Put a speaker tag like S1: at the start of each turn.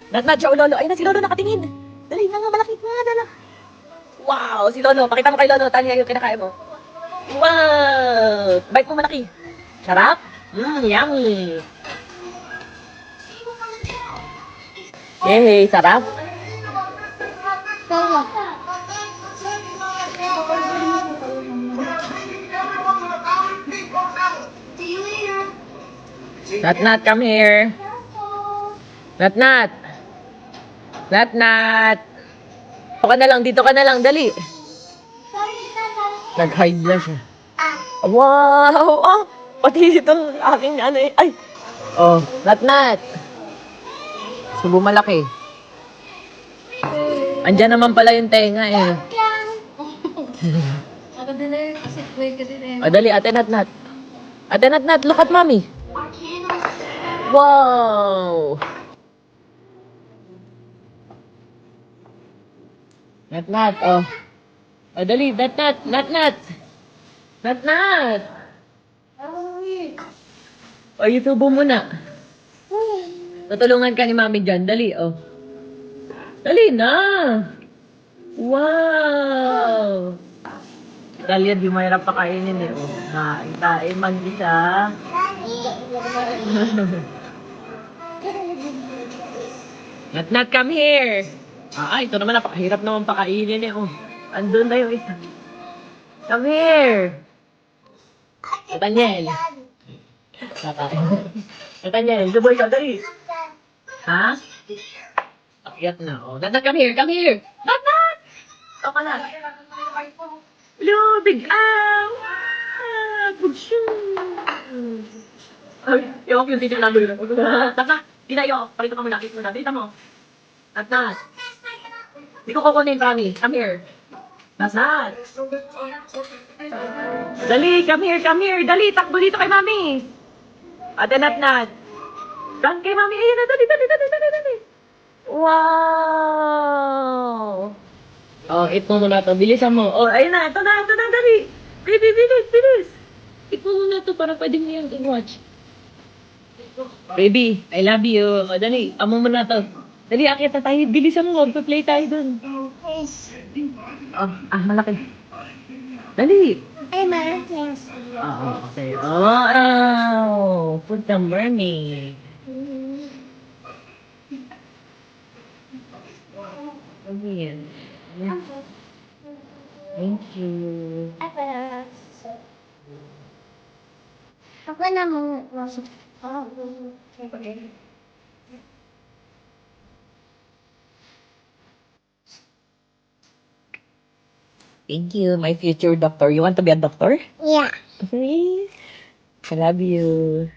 S1: Nat, siya, Lolo. Ayun na si Lolo nakatingin. Dali na nga, malaki nga, dala. Wow, si Lolo. Pakita mo kay Lolo. Tanya yung kinakain mo. Wow! Bite mo malaki. Sarap? Yummy. Yay, sarap. Nat, come here. Nat. Nat. Dito ka na lang, dali. Nag-hide na siya. Wow! Oh, pati itong aking ano eh. Ay! Oh, Nat. Subo malaki. Andyan naman pala yung tenga eh.
S2: Ako din eh, kasi kuya ka din eh.
S1: O, dali, Ate Nat. Ate Nat, look at mommy. Wow! Nat, oh. O, dali, Nat. O, YouTube mo muna. Tutulungan ka ni mami dyan. Dali, oh. Dali na! Wow! Dahil yan, di mahirap pakainin eh. Oh. Kain mag-isa. Nat, come here! Ito naman, napakahirap naman pakainin eh. Oh. Andun na yung isa. Come here! Nathaniel. Nathaniel, suboy ka, dali. Ha? Akyat na. Oh. Nat, come here! Nat! Ito ka na. Hello, big ow! Ay, yung yung dito na doon. Nat, dinayo. Pakita ka muna. Dito mo. Nat. Hindi ko kukunin, Rami. Come here. Nat. Dali, come here. Dali, takbo dito kay Mami. Ate Nat. Run kay Mami. Ayun na, dali. Wow! Oh, eat mo muna to. Bilisan mo. Oh, ayun na. Ito na, dali. Bilis. Eat mo muna to para pwede mo yung i-watch. Baby, I love you. O, dali. Amo mo na to. Dali, akit na tayo. Bilisan mo. Magpa-play tayo dun. Oh, malaki. Dali.
S2: Ay, Martins.
S1: Okay. Oh, food number me. Ayan. Thank you.
S2: Ako na mo.
S1: Thank you, my future doctor. You want to be a doctor?
S2: Yeah.
S1: Okay. I love you.